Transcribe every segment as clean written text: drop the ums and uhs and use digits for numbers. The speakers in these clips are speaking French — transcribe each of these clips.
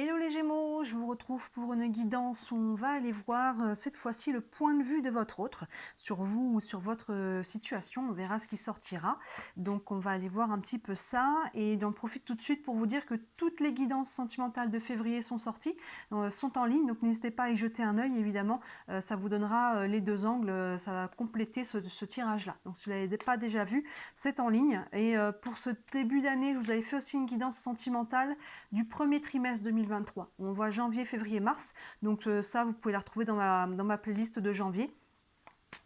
Hello les Gémeaux, je vous retrouve pour une guidance où on va aller voir cette fois-ci le point de vue de votre autre sur vous ou sur votre situation. On verra ce qui sortira. Donc on va aller voir un petit peu ça et j'en profite tout de suite pour vous dire que toutes les guidances sentimentales de février sont sorties, sont en ligne. Donc n'hésitez pas à y jeter un œil évidemment. Ça vous donnera les deux angles, ça va compléter ce tirage-là. Donc si vous ne l'avez pas déjà vu, c'est en ligne. Et pour ce début d'année, je vous avais fait aussi une guidance sentimentale du premier trimestre 2023. On voit janvier, février, mars. Donc ça, vous pouvez la retrouver dans ma playlist de janvier.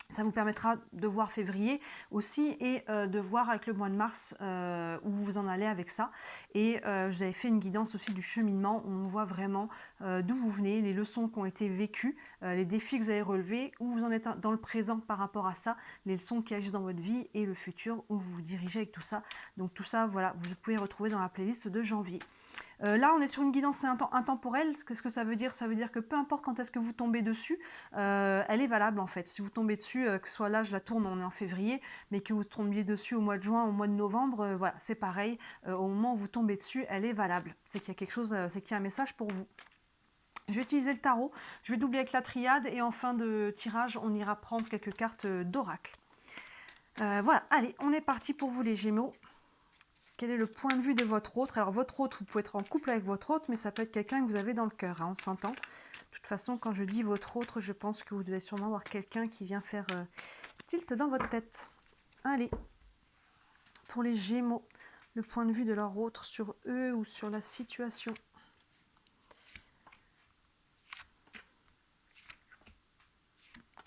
Ça vous permettra de voir février aussi et de voir avec le mois de mars où vous en allez avec ça. Et je vous avais fait une guidance aussi du cheminement où on voit vraiment d'où vous venez, les leçons qui ont été vécues, les défis que vous avez relevés, où vous en êtes dans le présent par rapport à ça, les leçons qui agissent dans votre vie et le futur où vous vous dirigez avec tout ça. Donc tout ça, voilà, vous pouvez retrouver dans la playlist de janvier. Là, on est sur une guidance intemporelle. Qu'est-ce que ça veut dire? Ça veut dire que peu importe quand est-ce que vous tombez dessus, elle est valable en fait. Si vous tombez dessus, que ce soit là, je la tourne, on est en février, mais que vous tombiez dessus au mois de juin, au mois de novembre, voilà, c'est pareil. Au moment où vous tombez dessus, elle est valable. C'est qu'il y a quelque chose, c'est qu'il y a un message pour vous. Je vais utiliser le tarot, je vais doubler avec la triade et en fin de tirage, on ira prendre quelques cartes d'oracle. Voilà, allez, on est parti pour vous les Gémeaux. Quel est le point de vue de votre autre? Alors votre autre, vous pouvez être en couple avec votre autre, mais ça peut être quelqu'un que vous avez dans le cœur, hein, on s'entend. De toute façon, quand je dis votre autre, je pense que vous devez sûrement avoir quelqu'un qui vient faire tilt dans votre tête. Allez, pour les Gémeaux, le point de vue de leur autre sur eux ou sur la situation.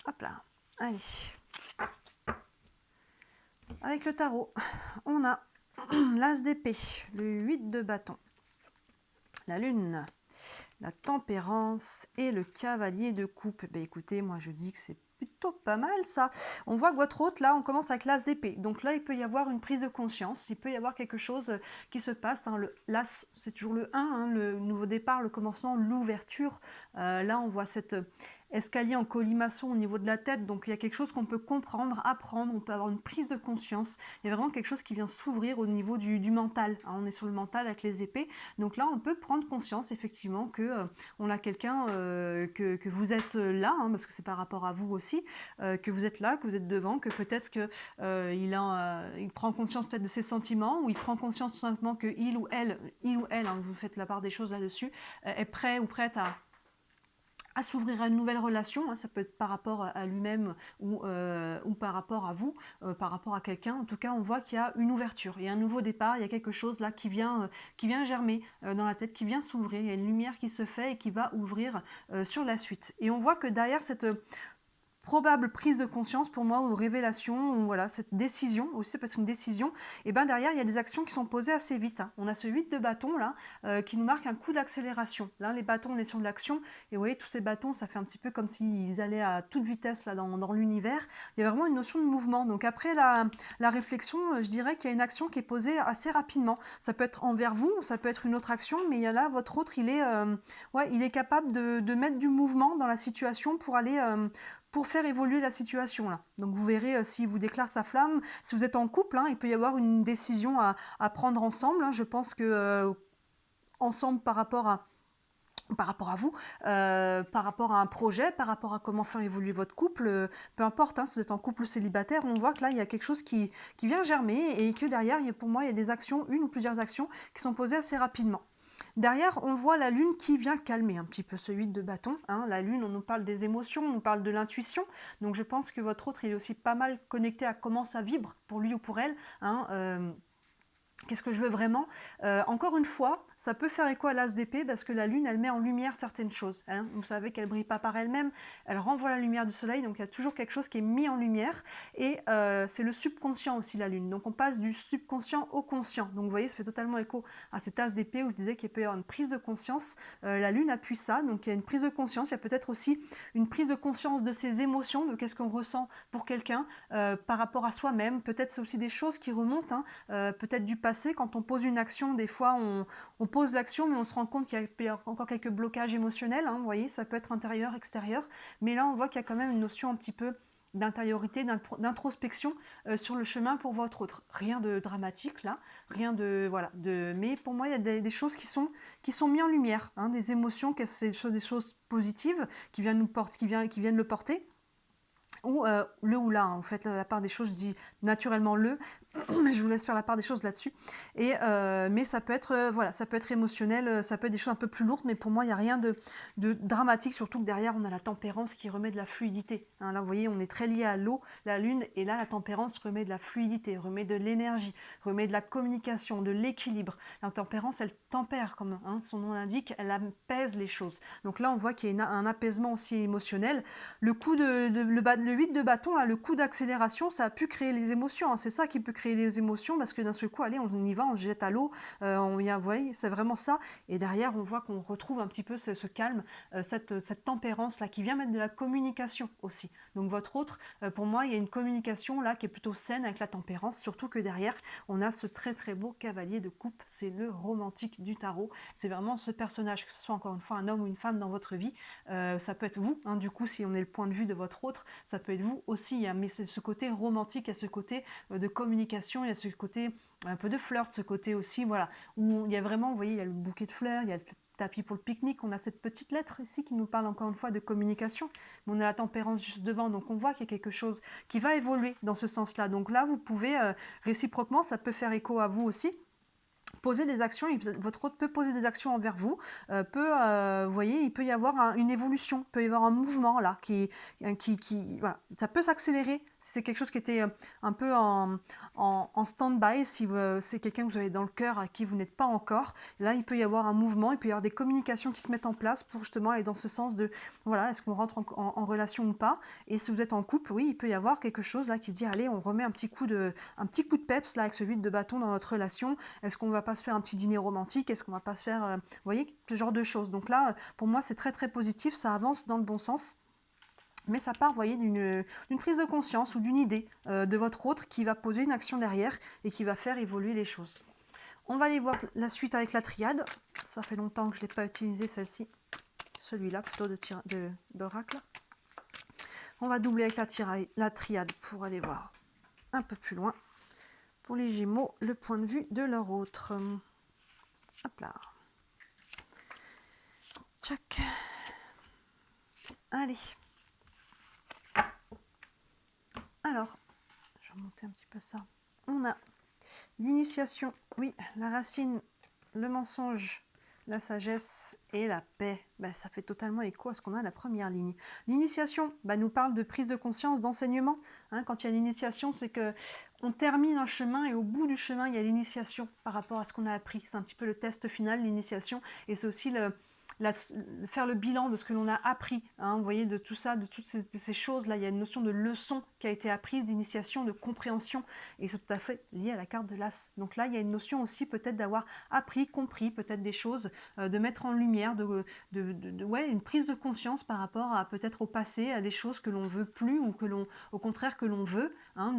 Hop là, allez. Avec le tarot, on a l'as d'épée, le 8 de bâton, la lune, la tempérance et le cavalier de coupe. Ben écoutez, moi je dis que c'est plutôt pas mal ça. On voit que votre hôte, là, on commence avec l'as d'épée. Donc là, il peut y avoir une prise de conscience, il peut y avoir quelque chose qui se passe. Hein. L'as, c'est toujours le 1, hein, le nouveau départ, le commencement, l'ouverture. Là, on voit cet escalier en colimaçon au niveau de la tête. Donc il y a quelque chose qu'on peut comprendre, apprendre, on peut avoir une prise de conscience. Il y a vraiment quelque chose qui vient s'ouvrir au niveau du mental. Hein. On est sur le mental avec les épées. Donc là, on peut prendre conscience effectivement que on a quelqu'un que vous êtes là, hein, parce que c'est par rapport à vous aussi, que vous êtes là, que vous êtes devant, que peut-être que il prend conscience peut-être de ses sentiments, ou il prend conscience tout simplement que il ou elle, hein, vous faites la part des choses là-dessus, est prêt ou prête à s'ouvrir à une nouvelle relation, hein, ça peut être par rapport à lui-même ou par rapport à vous, par rapport à quelqu'un. En tout cas, on voit qu'il y a une ouverture, il y a un nouveau départ, il y a quelque chose là qui vient germer dans la tête, qui vient s'ouvrir, il y a une lumière qui se fait et qui va ouvrir sur la suite. Et on voit que derrière cette probable prise de conscience pour moi, ou révélation, ou voilà, cette décision, aussi ça peut être une décision, et bien derrière il y a des actions qui sont posées assez vite. Hein. On a ce 8 de bâton là, qui nous marque un coup d'accélération. Là les bâtons, on est sur de l'action, et vous voyez tous ces bâtons, ça fait un petit peu comme s'ils allaient à toute vitesse là dans l'univers. Il y a vraiment une notion de mouvement. Donc après la réflexion, je dirais qu'il y a une action qui est posée assez rapidement. Ça peut être envers vous, ça peut être une autre action, mais il y a là, votre autre, il est capable de mettre du mouvement dans la situation pour aller pour faire évoluer la situation là. Donc vous verrez s'il vous déclare sa flamme. Si vous êtes en couple, hein, il peut y avoir une décision à prendre ensemble. Hein. Je pense que ensemble par rapport à vous, par rapport à un projet, par rapport à comment faire évoluer votre couple, peu importe, hein, si vous êtes en couple ou célibataire, on voit que là, il y a quelque chose qui vient germer et que derrière, pour moi, il y a des actions, une ou plusieurs actions qui sont posées assez rapidement. Derrière, on voit la lune qui vient calmer un petit peu ce 8 de bâton. Hein. La lune, on nous parle des émotions, on nous parle de l'intuition. Donc je pense que votre autre, il est aussi pas mal connecté à comment ça vibre pour lui ou pour elle. Hein. Qu'est-ce que je veux vraiment? Encore une fois, ça peut faire écho à l'as d'épée parce que la lune, elle met en lumière certaines choses. Hein. Vous savez qu'elle brille pas par elle-même, elle renvoie la lumière du soleil, donc il y a toujours quelque chose qui est mis en lumière. Et c'est le subconscient aussi, la lune. Donc on passe du subconscient au conscient. Donc vous voyez, ça fait totalement écho à cette as d'épée où je disais qu'il peut y avoir une prise de conscience. La lune appuie ça, donc il y a une prise de conscience. Il y a peut-être aussi une prise de conscience de ses émotions, de qu'est-ce qu'on ressent pour quelqu'un par rapport à soi-même. Peut-être c'est aussi des choses qui remontent, hein, peut-être du passé. Quand on pose une action, des fois on pose l'action, mais on se rend compte qu'il y a encore quelques blocages émotionnels. Hein, vous voyez, ça peut être intérieur, extérieur. Mais là, on voit qu'il y a quand même une notion un petit peu d'intériorité, d'introspection sur le chemin pour votre autre. Rien de dramatique là, rien de voilà. Mais pour moi, il y a des choses qui sont mises en lumière, hein, des émotions, que c'est des choses positives qui viennent nous porter, qui viennent le porter. Ou le ou la, hein. Vous faites la part des choses, je dis naturellement le, je vous laisse faire la part des choses là-dessus. Et mais ça peut être voilà, ça peut être émotionnel, ça peut être des choses un peu plus lourdes, mais pour moi il n'y a rien de dramatique, surtout que derrière on a la tempérance qui remet de la fluidité, hein. Là vous voyez, on est très lié à l'eau, la lune, et là la tempérance remet de la fluidité, remet de l'énergie, remet de la communication, de l'équilibre. La tempérance, elle tempère, comme hein, son nom l'indique, elle apaise les choses. Donc là on voit qu'il y a un apaisement aussi émotionnel. Le coup le 8 de bâton, là, le coup d'accélération, ça a pu créer les émotions, hein. C'est ça qui peut créer les émotions, parce que d'un seul coup, allez, on y va, on se jette à l'eau, on vient, vous voyez, c'est vraiment ça. Et derrière, on voit qu'on retrouve un petit peu ce calme, cette tempérance-là, qui vient mettre de la communication aussi. Donc votre autre, pour moi, il y a une communication là qui est plutôt saine avec la tempérance, surtout que derrière, on a ce très très beau cavalier de coupe, c'est le romantique du tarot. C'est vraiment ce personnage, que ce soit encore une fois un homme ou une femme dans votre vie, ça peut être vous, hein, du coup, si on est le point de vue de votre autre, ça peut être vous aussi, hein, mais c'est ce côté romantique, il y a ce côté de communication, il y a ce côté un peu de flirt, ce côté aussi, voilà, où il y a vraiment, vous voyez, il y a le bouquet de fleurs, il y a le tapis pour le pique-nique, on a cette petite lettre ici qui nous parle encore une fois de communication, mais on a la tempérance juste devant, donc on voit qu'il y a quelque chose qui va évoluer dans ce sens-là. Donc là, vous pouvez, réciproquement, ça peut faire écho à vous aussi, poser des actions, votre hôte peut poser des actions envers vous, vous voyez, il peut y avoir une évolution, il peut y avoir un mouvement là, voilà, ça peut s'accélérer, si c'est quelque chose qui était un peu en stand-by, si c'est quelqu'un que vous avez dans le cœur à qui vous n'êtes pas encore, là il peut y avoir un mouvement, il peut y avoir des communications qui se mettent en place pour justement aller dans ce sens de, voilà, est-ce qu'on rentre en relation ou pas, et si vous êtes en couple, oui, il peut y avoir quelque chose là qui dit, allez, on remet un petit coup de peps là avec ce 8 de bâton dans notre relation, est-ce qu'on va pas se faire un petit dîner romantique, est-ce qu'on va pas se faire, vous voyez, ce genre de choses. Donc là, pour moi, c'est très très positif, ça avance dans le bon sens. Mais ça part, vous voyez, d'une prise de conscience ou d'une idée de votre autre qui va poser une action derrière et qui va faire évoluer les choses. On va aller voir la suite avec la triade. Ça fait longtemps que je ne l'ai pas utilisé, celle-ci. Celui-là, plutôt d'oracle. On va doubler avec la triade pour aller voir un peu plus loin. Pour les Gémeaux, le point de vue de leur autre. Hop là. Tchac. Allez. Alors, je vais remonter un petit peu ça. On a l'initiation, oui, la racine, le mensonge, la sagesse et la paix. Ben, ça fait totalement écho à ce qu'on a à la première ligne. L'initiation nous parle de prise de conscience, d'enseignement. Hein, quand il y a l'initiation, c'est que on termine un chemin et au bout du chemin, il y a l'initiation par rapport à ce qu'on a appris. C'est un petit peu le test final, l'initiation. Et c'est aussi faire le bilan de ce que l'on a appris, hein, vous voyez, de tout ça, de toutes ces choses-là. Il y a une notion de leçon qui a été apprise, d'initiation, de compréhension, et c'est tout à fait lié à la carte de l'As. Donc là, il y a une notion aussi peut-être d'avoir appris, compris peut-être des choses, de mettre en lumière, ouais, une prise de conscience par rapport à peut-être au passé, à des choses que l'on veut plus ou que l'on, au contraire, que l'on veut, hein,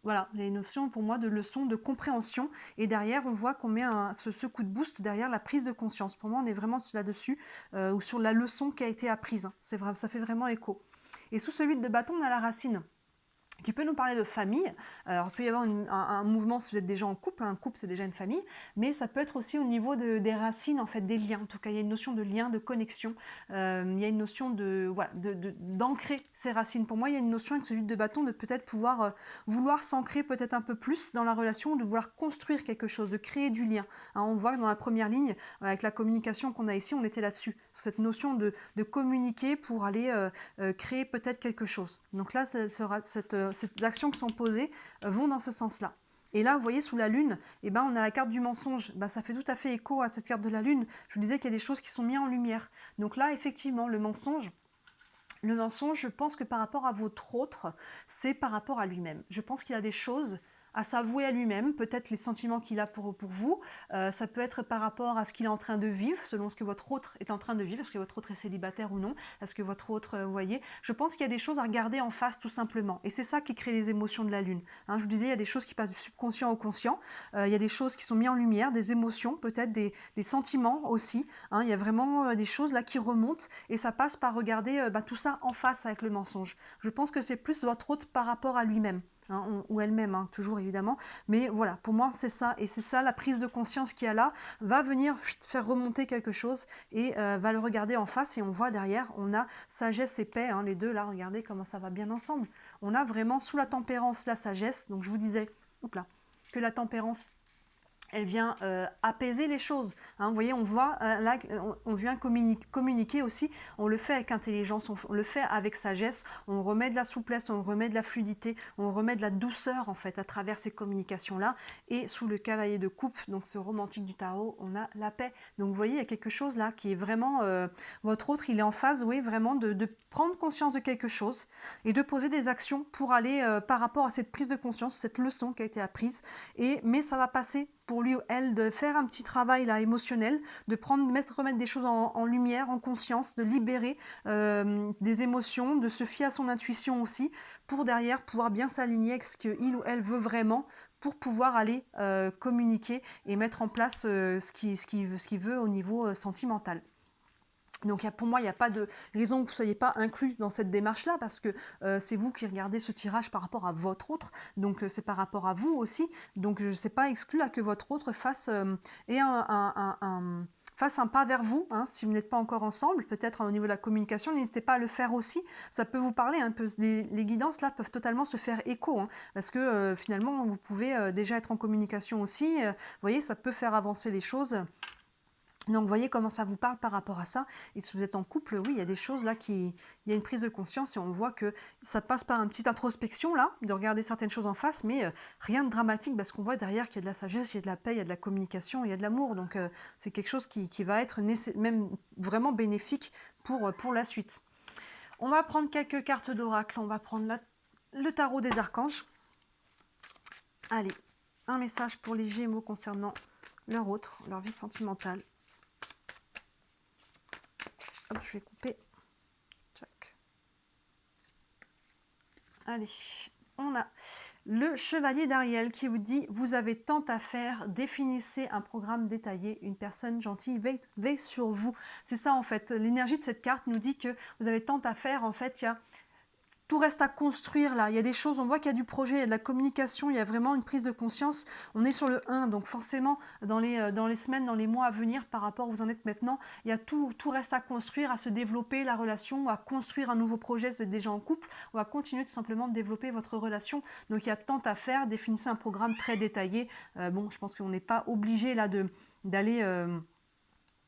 voilà, les notions pour moi de leçon, de compréhension, et derrière on voit qu'on met ce coup de boost derrière la prise de conscience. Pour moi on est vraiment là-dessus, ou sur la leçon qui a été apprise, hein. C'est vrai, ça fait vraiment écho. Et sous ce 8 de bâton on a la racine, qui peut nous parler de famille. Alors, il peut y avoir un mouvement si vous êtes déjà en couple, un couple c'est déjà une famille, mais ça peut être aussi au niveau des racines, en fait, des liens. En tout cas, il y a une notion de lien, de connexion, il y a une notion d'ancrer ses racines. Pour moi, il y a une notion avec ce 8 de bâton de peut-être pouvoir vouloir s'ancrer peut-être un peu plus dans la relation, de vouloir construire quelque chose, de créer du lien. Hein, on voit que dans la première ligne, avec la communication qu'on a ici, on était là-dessus, cette notion de communiquer pour aller créer peut-être quelque chose. Donc là, ces actions qui sont posées vont dans ce sens-là. Et là, vous voyez, sous la lune, on a la carte du mensonge. Ça fait tout à fait écho à cette carte de la lune. Je vous disais qu'il y a des choses qui sont mises en lumière. Donc là, effectivement, le mensonge, je pense que par rapport à votre autre, c'est par rapport à lui-même. Je pense qu'il y a des choses à s'avouer à lui-même, peut-être les sentiments qu'il a pour vous. Ça peut être par rapport à ce qu'il est en train de vivre, selon ce que votre autre est en train de vivre, est-ce que votre autre est célibataire ou non, est-ce que votre autre, vous voyez, je pense qu'il y a des choses à regarder en face tout simplement. Et c'est ça qui crée les émotions de la Lune. Hein, je vous disais, il y a des choses qui passent du subconscient au conscient, il y a des choses qui sont mises en lumière, des émotions, peut-être des sentiments aussi. Hein, il y a vraiment des choses là qui remontent et ça passe par regarder tout ça en face avec le mensonge. Je pense que c'est plus votre autre par rapport à lui-même. Hein, ou elle-même, hein, toujours évidemment. Mais voilà, pour moi, c'est ça. Et c'est ça, la prise de conscience qu'il y a là, va venir faire remonter quelque chose et va le regarder en face. Et on voit derrière, on a sagesse et paix, hein, les deux là, regardez comment ça va bien ensemble. On a vraiment sous la tempérance la sagesse. Donc je vous disais, hop là, que la tempérance, elle vient apaiser les choses. Hein, vous voyez, on voit là, on vient communiquer aussi, on le fait avec intelligence, on le fait avec sagesse, on remet de la souplesse, on remet de la fluidité, on remet de la douceur en fait à travers ces communications-là. Et sous le cavalier de coupe, donc ce romantique du tarot, on a la paix. Donc vous voyez, il y a quelque chose là qui est vraiment, votre autre, il est en phase, oui, vraiment de prendre conscience de quelque chose et de poser des actions pour aller par rapport à cette prise de conscience, cette leçon qui a été apprise. Mais ça va passer pour lui ou elle de faire un petit travail là émotionnel, de remettre des choses en lumière, en conscience, de libérer des émotions, de se fier à son intuition aussi, pour derrière pouvoir bien s'aligner avec ce qu'il ou elle veut vraiment, pour pouvoir aller communiquer et mettre en place ce qu'il veut au niveau sentimental. Donc pour moi, il n'y a pas de raison que vous ne soyez pas inclus dans cette démarche-là, parce que c'est vous qui regardez ce tirage par rapport à votre autre, donc c'est par rapport à vous aussi. Donc je ne sais pas exclu à que votre autre fasse, fasse un pas vers vous, hein, si vous n'êtes pas encore ensemble, peut-être au niveau de la communication, n'hésitez pas à le faire aussi. Ça peut vous parler un peu, les guidances là peuvent totalement se faire écho, hein, parce que finalement vous pouvez déjà être en communication aussi, vous voyez, ça peut faire avancer les choses. Donc, vous voyez comment ça vous parle par rapport à ça. Et si vous êtes en couple, oui, il y a des choses là il y a une prise de conscience et on voit que ça passe par une petite introspection là, de regarder certaines choses en face, mais rien de dramatique parce qu'on voit derrière qu'il y a de la sagesse, il y a de la paix, il y a de la communication, il y a de l'amour. Donc, c'est quelque chose qui va être même vraiment bénéfique pour la suite. On va prendre quelques cartes d'oracle. On va prendre le tarot des archanges. Allez, un message pour les Gémeaux concernant leur vie sentimentale. Hop, je vais couper. Tchac. Allez, on a le chevalier d'Ariel qui vous dit « Vous avez tant à faire, définissez un programme détaillé, une personne gentille veille sur vous. » C'est ça en fait, l'énergie de cette carte nous dit que vous avez tant à faire, en fait, il y a... Tout reste à construire là, il y a des choses, on voit qu'il y a du projet, il y a de la communication, il y a vraiment une prise de conscience. On est sur le 1, donc forcément dans les semaines, dans les mois à venir par rapport où vous en êtes maintenant, il y a tout reste à construire, à se développer la relation, à construire un nouveau projet, c'est déjà en couple, ou à continuer tout simplement de développer votre relation. Donc il y a tant à faire, définissez un programme très détaillé. Bon, je pense qu'on n'est pas obligé là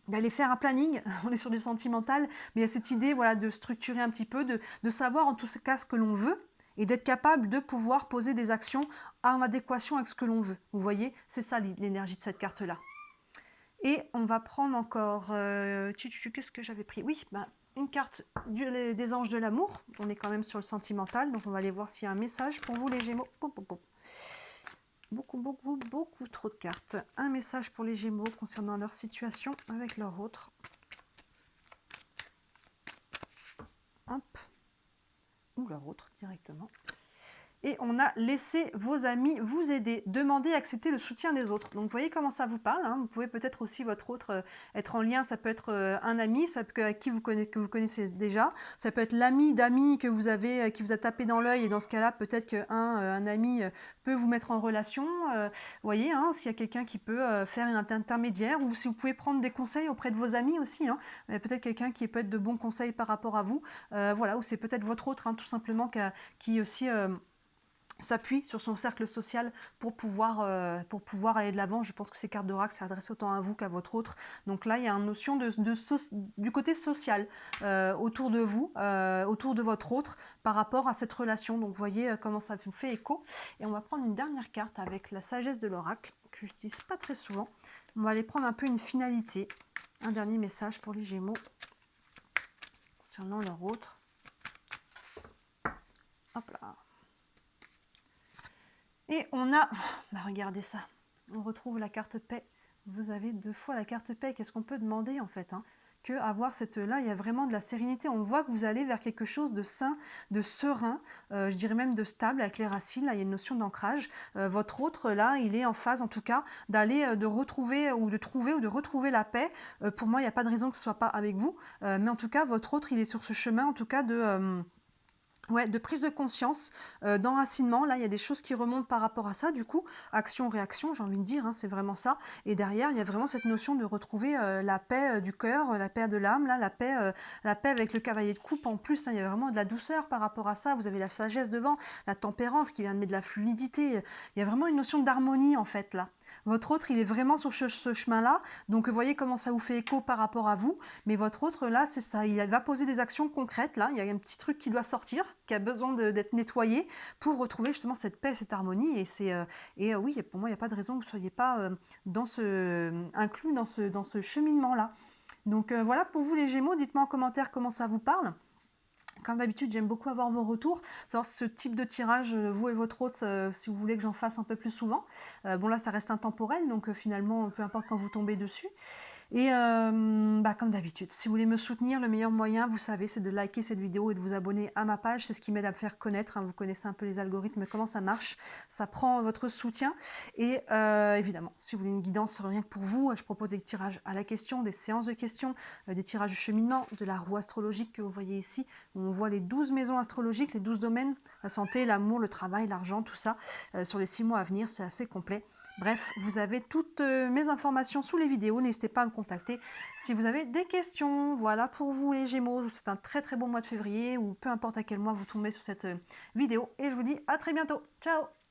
d'aller faire un planning, on est sur du sentimental, mais il y a cette idée voilà, de structurer un petit peu, de savoir en tout cas ce que l'on veut, et d'être capable de pouvoir poser des actions en adéquation avec ce que l'on veut. Vous voyez, c'est ça l'énergie de cette carte-là. Et on va prendre encore... qu'est-ce que j'avais pris? Oui, une carte des anges de l'amour. On est quand même sur le sentimental, donc on va aller voir s'il y a un message pour vous les Gémeaux. Beaucoup trop de cartes. Un message pour les Gémeaux concernant leur situation avec leur autre. Hop. Ou leur autre directement. Et on a laissé vos amis vous aider. Demandez et accepter le soutien des autres. Donc, vous voyez comment ça vous parle. Hein. Vous pouvez peut-être aussi votre autre être en lien. Ça peut être un ami avec qui que vous connaissez déjà. Ça peut être l'ami d'amis que vous avez, qui vous a tapé dans l'œil. Et dans ce cas-là, peut-être qu'un ami peut vous mettre en relation. Vous voyez, hein, s'il y a quelqu'un qui peut faire une intermédiaire. Ou si vous pouvez prendre des conseils auprès de vos amis aussi. Hein. Peut-être quelqu'un qui peut être de bons conseils par rapport à vous. Voilà, ou c'est peut-être votre autre, hein, tout simplement, qui aussi... s'appuie sur son cercle social pour pouvoir aller de l'avant. Je pense que ces cartes d'oracle s'adressent autant à vous qu'à votre autre. Donc là, il y a une notion du côté social autour de vous, autour de votre autre, par rapport à cette relation. Donc vous voyez comment ça vous fait écho. Et on va prendre une dernière carte avec la sagesse de l'oracle, que je n'utilise pas très souvent. On va aller prendre un peu une finalité. Un dernier message pour les Gémeaux concernant leur autre. Hop là. Et on a, bah regardez ça, on retrouve la carte paix. Vous avez 2 fois la carte paix. Qu'est-ce qu'on peut demander en fait, hein, que avoir cette là, il y a vraiment de la sérénité. On voit que vous allez vers quelque chose de sain, de serein, je dirais même de stable avec les racines. Là, il y a une notion d'ancrage. Votre autre là, il est en phase en tout cas d'aller, de retrouver ou de trouver ou de retrouver la paix. Pour moi, il n'y a pas de raison que ce soit pas avec vous, mais en tout cas, votre autre, il est sur ce chemin en tout cas de ouais, de prise de conscience, d'enracinement. Là, il y a des choses qui remontent par rapport à ça, du coup, action-réaction, j'ai envie de dire, hein, c'est vraiment ça. Et derrière, il y a vraiment cette notion de retrouver la paix du cœur, la paix de l'âme, là, la paix avec le cavalier de coupe en plus, hein, il y a vraiment de la douceur par rapport à ça. Vous avez la sagesse devant, la tempérance qui vient de mettre de la fluidité. Il y a vraiment une notion d'harmonie, en fait, là. Votre autre, il est vraiment sur ce chemin-là, donc vous voyez comment ça vous fait écho par rapport à vous. Mais votre autre, là, c'est ça, il va poser des actions concrètes, là, il y a un petit truc qui doit sortir, qui a besoin d'être nettoyé pour retrouver justement cette paix, cette harmonie. Et oui, pour moi, il n'y a pas de raison que vous ne soyez pas inclus dans ce cheminement-là. Donc voilà pour vous les Gémeaux, dites-moi en commentaire comment ça vous parle. Comme d'habitude, j'aime beaucoup avoir vos retours, savoir ce type de tirage, vous et votre autre, si vous voulez que j'en fasse un peu plus souvent. Bon là, ça reste intemporel, donc finalement, peu importe quand vous tombez dessus. Et bah, comme d'habitude, si vous voulez me soutenir, le meilleur moyen, vous savez, c'est de liker cette vidéo et de vous abonner à ma page. C'est ce qui m'aide à me faire connaître, hein. Vous connaissez un peu les algorithmes, comment ça marche. Ça prend votre soutien. Et évidemment, si vous voulez une guidance rien que pour vous, je propose des tirages à la question, des séances de questions, des tirages de cheminement, de la roue astrologique que vous voyez ici, où on voit les 12 maisons astrologiques, les 12 domaines, la santé, l'amour, le travail, l'argent, tout ça, sur les 6 mois à venir. C'est assez complet. Bref, vous avez toutes mes informations sous les vidéos. N'hésitez pas à me contacter si vous avez des questions. Voilà pour vous les Gémeaux. Je vous souhaite un très très bon mois de février ou peu importe à quel mois vous tombez sur cette vidéo. Et je vous dis à très bientôt. Ciao!